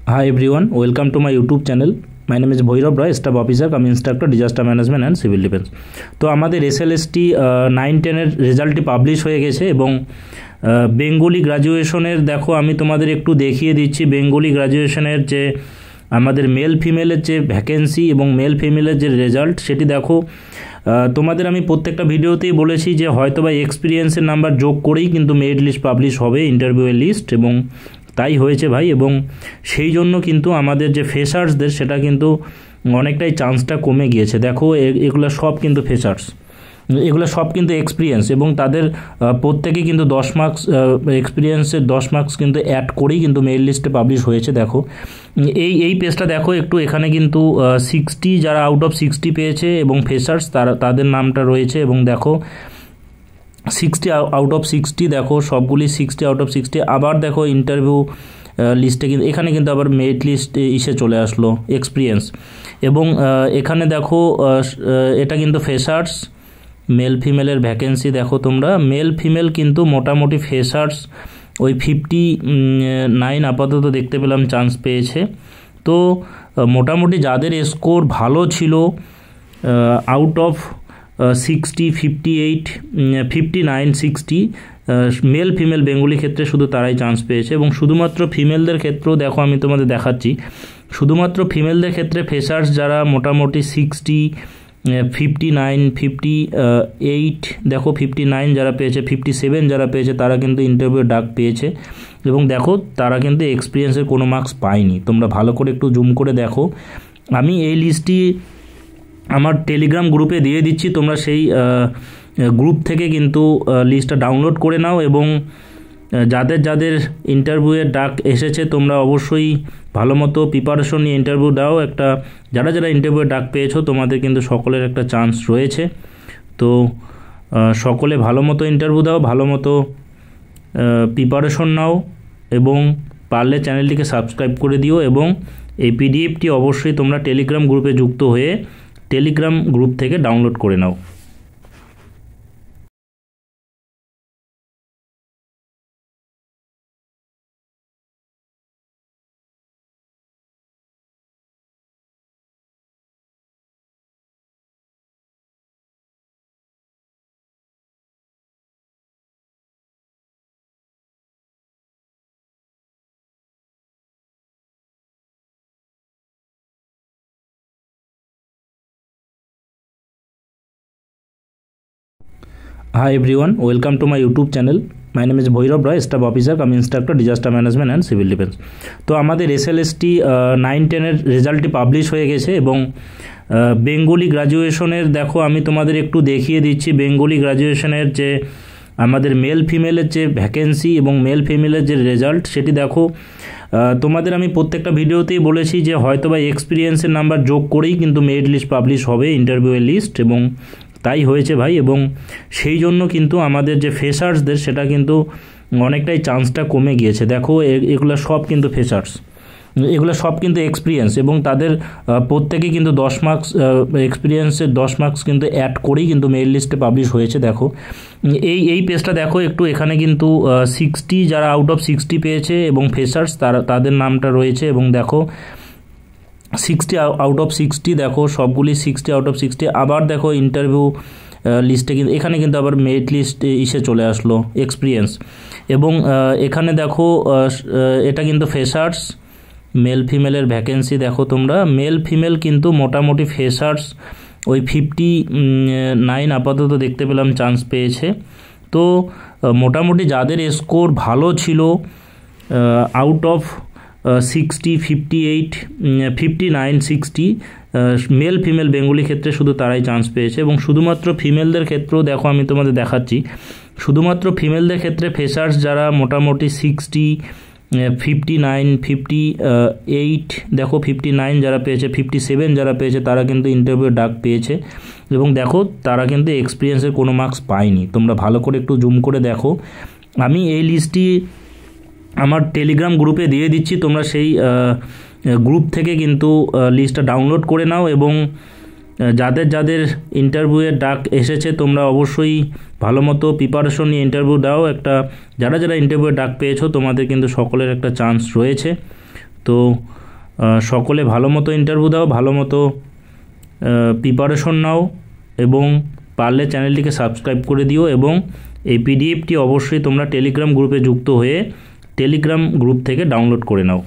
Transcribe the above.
Hi everyone, welcome to my YouTube channel. My name is Bhairav Roy, Staff Officer cum Instructor Disaster Management and Civil Defense. তো আমাদের SLST 9-10 এর রেজাল্টটি publish হয়ে গেছে এবং Bengali গ্র্যাজুয়েশনের দেখো আমি তোমাদের একটু দেখিয়ে দিচ্ছি বেঙ্গলি গ্র্যাজুয়েশনের যে আমাদের মেল ফিমেলের যে ভ্যাকেন্সি এবং মেল ফিমেলের যে রেজাল্ট সেটি দেখো তোমাদের আমি প্রত্যেকটা ভিডিওতেই বলেছি যে হয়তোবা এক্সপিরিয়েন্সের নাম্বার যোগ করেই কিন্তু মেরিট লিস্ট পাবলিশ হবে ইন্টারভিউয়ের লিস্ট এবং তাই হয়েছে ভাই এবং সেই জন্য কিন্তু আমাদের যে ফ্রেশার্সদের সেটা কিন্তু অনেকটাই চান্সটা কমে গিয়েছে দেখো এগুলো সব কিন্তু ফ্রেশার্স এগুলো সব কিন্তু এক্সপিরিয়েন্স এবং তাদের প্রত্যেকেই কিন্তু 10 মার্কস এক্সপিরিয়েন্সের 10 মার্কস কিন্তু অ্যাড করেই কিন্তু মেরিট লিস্টে পাবলিশ হয়েছে দেখো এই পেজটা দেখো একটু এখানে কিন্তু 60 যারা আউট অফ 60 পেয়েছে এবং ফ্রেশার্স তাদের নামটা রয়েছে এবং দেখো 60 আউট অফ 60 দেখো সবগুলি 60 আউট অফ 60 আবার দেখো ইন্টারভিউ লিস্টে কিন্তু এখানে কিন্তু আবার মেরিট লিস্ট এসে চলে আসলো এক্সপিরিয়েন্স এবং এখানে দেখো এটা কিন্তু ফ্রেশার্স মেল ফিমেলের ভ্যাকেন্সি দেখো তোমরা মেল ফিমেল কিন্তু মোটামুটি ফ্রেশার্স ওই 59 আপাতত দেখতে পেলাম চান্স পেয়েছে তো মোটামুটি যাদের স্কোর ভালো ছিল out of 60 58 59 60 male female Bengali ক্ষেত্রে শুধু তারাই চান্স পেয়েছে এবং শুধুমাত্র ফিমেলদের ক্ষেত্রেও দেখো আমি তোমাদের দেখাচ্ছি শুধুমাত্র ফিমেলদের ক্ষেত্রে ফ্রেশার্স যারা মোটামুটি 60 59 58 দেখো 59 যারা পেয়েছে 57 যারা পেয়েছে তারা কিন্তু ইন্টারভিউ ডাক পেয়েছে এবং দেখো তারা কিন্তু এক্সপিরিয়েন্সের কোনো মার্কস পায়নি তোমরা ভালো করে একটু জুম করে দেখো আমি এই লিস্টটি আমার টেলিগ্রাম গ্রুপে দিয়ে দিচ্ছি তোমরা সেই গ্রুপ থেকে কিন্তু লিস্টটা ডাউনলোড করে নাও এবং যাদের যাদের ইন্টারভিউয়ের ডাক এসেছে তোমরা অবশ্যই ভালো মতো প্রিপারেশন নিয়ে ইন্টারভিউ দাও একটা যারা যারা ইন্টারভিউয়ের ডাক পেয়েছো তোমাদের কিন্তু সকলের একটা চান্স রয়েছে তো সকলে ভালো মতো ইন্টারভিউ দাও ভালো মতো প্রিপারেশন নাও এবং পারলে চ্যানেলটিকে সাবস্ক্রাইব করে দিও এবং এই পিডিএফটি অবশ্যই তোমরা টেলিগ্রাম গ্রুপে যুক্ত হয়ে টেলিগ্রাম গ্রুপ থেকে ডাউনলোড করে নাও Hi everyone, welcome to my YouTube channel. My name is Bhairav Roy, Staff Officer cum Instructor Disaster Management and Civil Defense. তো আমাদের SLST 9-10 এর রেজাল্টটি পাবলিশ হয়ে গেছে এবং বেঙ্গলি গ্র্যাজুয়েশনের দেখো আমি তোমাদের একটু দেখিয়ে দিচ্ছি বেঙ্গলি গ্র্যাজুয়েশনের যে আমাদের মেল ফিমেলের যে ভ্যাকেন্সি এবং মেল ফিমেলের যে রেজাল্ট সেটি দেখো তোমাদের আমি প্রত্যেকটা ভিডিওতেই বলেছি যে হয়তোবা এক্সপিরিয়েন্সের নাম্বার যোগ করেই কিন্তু মেরিট লিস্ট পাবলিশ হবে ইন্টারভিউয়ের লিস্ট এবং তাই হয়েছে ভাই এবং সেই জন্য কিন্তু আমাদের যে ফ্রেশার্সদের সেটা কিন্তু অনেকটাই চান্সটা কমে গিয়েছে দেখো এগুলো সব কিন্তু ফ্রেশার্স এগুলো সব কিন্তু এক্সপিরিয়েন্স এবং তাদের প্রত্যেকেই কিন্তু 10 মার্কস এক্সপিরিয়েন্সের 10 মার্কস কিন্তু অ্যাড করেই কিন্তু মেরিট লিস্টে পাবলিশ হয়েছে দেখো এই পেজটা দেখো একটু এখানে কিন্তু 60 যারা আউট অফ 60 পেয়েছে এবং ফ্রেশার্স তাদের নামটা রয়েছে এবং দেখো 60 আউট অফ 60 দেখো সবগুলি 60 আউট অফ 60 আবার দেখো ইন্টারভিউ লিস্টে কিন্তু এখানে কিন্তু আবার মেরিট লিস্ট এসে চলে আসলো এক্সপিরিয়েন্স এবং এখানে দেখো এটা কিন্তু ফ্রেশার্স মেল ফিমেলের ভ্যাকেন্সি দেখো তোমরা মেল ফিমেল কিন্তু মোটামুটি ফ্রেশার্স ওই 59 আপাতত দেখতে পেলাম চান্স পেয়েছে তো মোটামুটি যাদের স্কোর ভালো ছিল out of 60 58 59 60 male female Bengali ক্ষেত্রে শুধু তারাই চান্স পেয়েছে এবং শুধুমাত্র ফিমেলদের ক্ষেত্রেও দেখো আমি তোমাদের দেখাচ্ছি শুধুমাত্র ফিমেলদের ক্ষেত্রে ফ্রেশার্স যারা মোটামুটি 60 59 58 দেখো 59 যারা পেয়েছে 57 যারা পেয়েছে তারা কিন্তু ইন্টারভিউ ডাক পেয়েছে এবং দেখো তারা কিন্তু এক্সপিরিয়েন্সের কোনো মার্কস পায়নি তোমরা ভালো করে একটু জুম করে দেখো আমি এই লিস্টটি আমার টেলিগ্রাম গ্রুপে দিয়ে দিচ্ছি তোমরা সেই গ্রুপ থেকে কিন্তু লিস্টটা ডাউনলোড করে নাও এবং যাদের যাদের ইন্টারভিউয়ের ডাক এসেছে তোমরা অবশ্যই ভালো মতো প্রিপারেশন নিয়ে ইন্টারভিউ দাও একটা যারা যারা ইন্টারভিউয়ের ডাক পেয়েছো তোমাদের কিন্তু সকলের একটা চান্স রয়েছে তো সকলে ভালো মতো ইন্টারভিউ দাও, ভালো মতো প্রিপারেশন নাও এবং পারলে চ্যানেলটিকে সাবস্ক্রাইব করে দিও এবং এই পিডিএফটি অবশ্যই তোমরা টেলিগ্রাম গ্রুপে যুক্ত হয়ে টেলিগ্রাম গ্রুপ থেকে ডাউনলোড করে নাও।